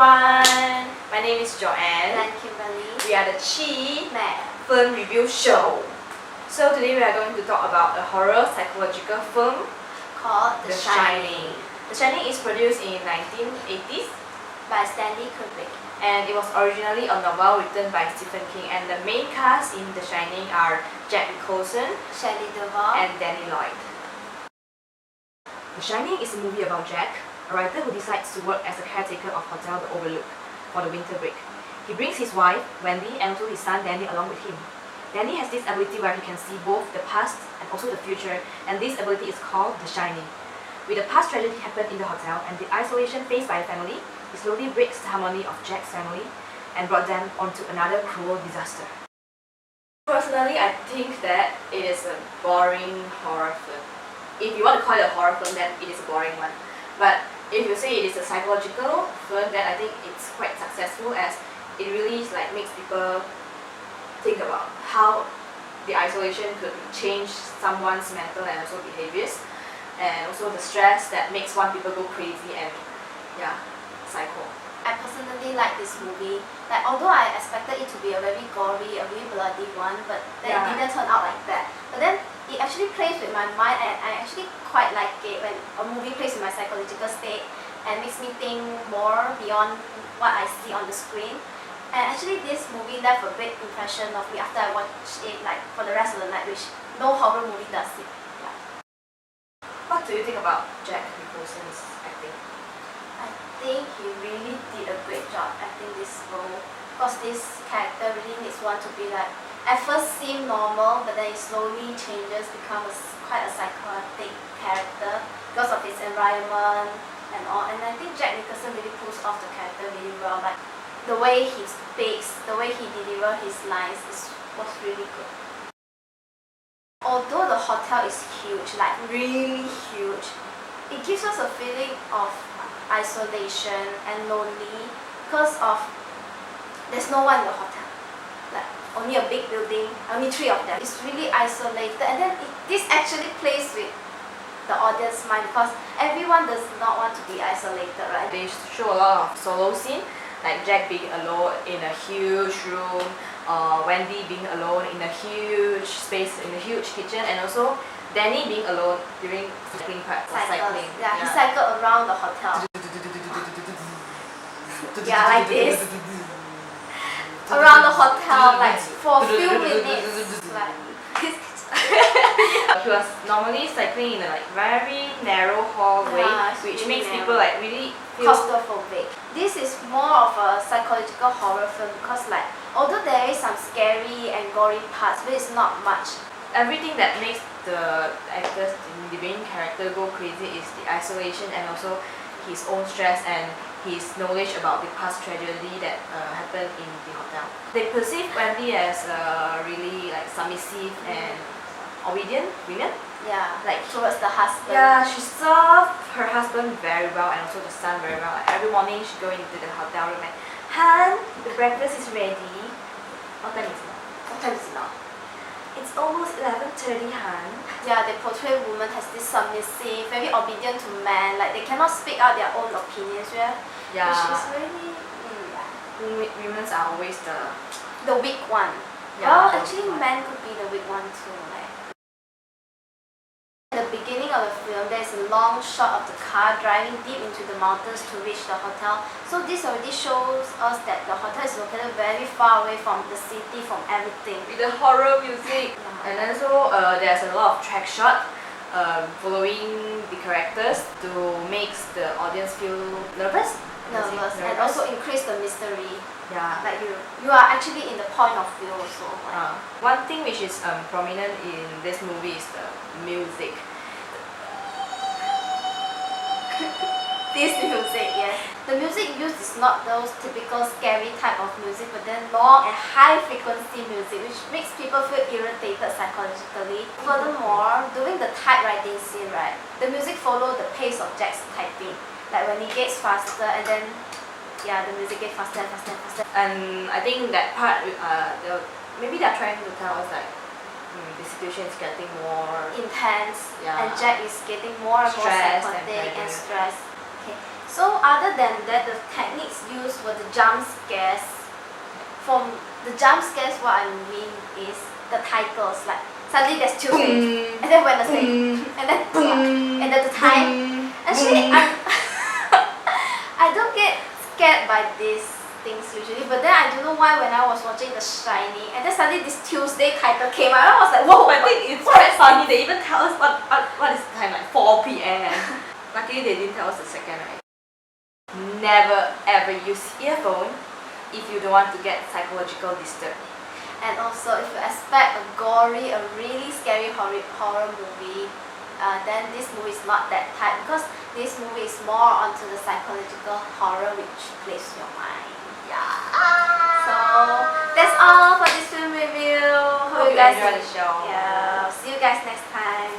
everyone! My name is Joanne. And Kimberly. We are the Chi Mad Film Review Show. So today we are going to talk about a horror psychological film called The Shining. The Shining is produced in 1980s by Stanley Kubrick. and it was originally a novel written by Stephen King, and the main cast in The Shining are Jack Nicholson Shelley Duvall and Danny Lloyd. The Shining is a movie about Jack, a writer who decides to work as a caretaker of Hotel The Overlook for the winter break. He brings his wife, Wendy, and also his son Danny along with him. Danny has this ability where he can see both the past and also the future, and this ability is called The Shining. With the past tragedy happened in the hotel and the isolation faced by the family, he slowly breaks the harmony of Jack's family and brought them onto another cruel disaster. Personally, I think that it is a boring horror film. If you want to call it a horror film, then it is a boring one. But if you say it is a psychological film, then I think it's quite successful, as it really makes people think about how the isolation could change someone's mental and also behaviors, and also the stress that makes one people go crazy and psycho. I personally like this movie. Although I expected it to be a very gory, a very bloody one, but then it didn't turn out like that. But then it actually plays with my mind, and I actually quite like it when a movie plays with my psychological state and makes me think more beyond what I see on the screen. And actually this movie left a big impression of me after I watched it for the rest of the night, which no horror movie does it. What do you think about Jack Nicholson's acting? I think he really did a great job acting this role, because this character really needs one to be at first seem normal, but then it slowly changes, becomes quite a psychotic character because of his environment and all. And I think Jack Nicholson really pulls off the character really well. The way he speaks, the way he delivers his lines was really good. Although the hotel is huge, really huge, it gives us a feeling of isolation and lonely because of there's no one in the hotel. Only a big building, only 3 of them. It's really isolated, and then this actually plays with the audience mind, because everyone does not want to be isolated, right? They show a lot of solo scene, like Jack being alone in a huge room, Wendy being alone in a huge space, in a huge kitchen, and also Danny being alone during cycling part. Cycling. Yeah, he cycled around the hotel. Like this. Around the hotel, for a few minutes. He was normally cycling in a very narrow hallway, which makes people really feel claustrophobic. This is more of a psychological horror film, because although there is some scary and gory parts, but it's not much. Everything that makes the actors, the main character, go crazy is the isolation and also his own stress and his knowledge about the past tragedy that happened in the hotel. They perceive Wendy as really submissive and obedient woman. Yeah, towards the husband. Yeah, she served her husband very well and also the son very well. Every morning she go into the hotel room and, "Han, the breakfast is ready." What time is it now? What time is it now? It's almost 11:30, Han. Yeah, they portray women as this submissive, very obedient to men. They cannot speak out their own opinions. Yeah. Which is really Women are always the weak one. Yeah, well, actually, men could be the weak one too. At the beginning of the film, there's a long shot of the car driving deep into the mountains to reach the hotel. So this already shows us that the hotel is located very far away from the city, from everything. With the horror music. And also there's a lot of track shot following the characters to make the audience feel nervous. And also increase the mystery. Yeah. You are actually in the point of view also. One thing which is prominent in this movie is the music. This music, yes. The music used is not those typical scary type of music, but then long and high frequency music, which makes people feel irritated psychologically. Furthermore, during the typewriting scene, the music follows the pace of Jack's typing. When he gets faster, and then the music gets faster and faster and faster. And I think that part, maybe they're trying to tell us the situation is getting more intense, and Jack is getting more and more psychotic and stressed. Okay. So other than that, the techniques used were the jump scares. From the jump scares, what I mean is the titles, like suddenly there's Tuesday, and then Wednesday, and then and then the time. Actually, I don't get scared by these things usually, but then I don't know why when I was watching The Shining, and then suddenly this Tuesday title came out, I was like, whoa! I think it's quite funny. They even tell us what is the time, like 4 p.m. Luckily they didn't tell us the second, right? Never ever use earphone if you don't want to get psychological disturbed. And also, if you expect a gory, a really scary horror movie, then this movie is not that type, because this movie is more onto the psychological horror which plays your mind. Yeah. So that's all for this film review. Hope you guys enjoy the show. Yeah. See you guys next time.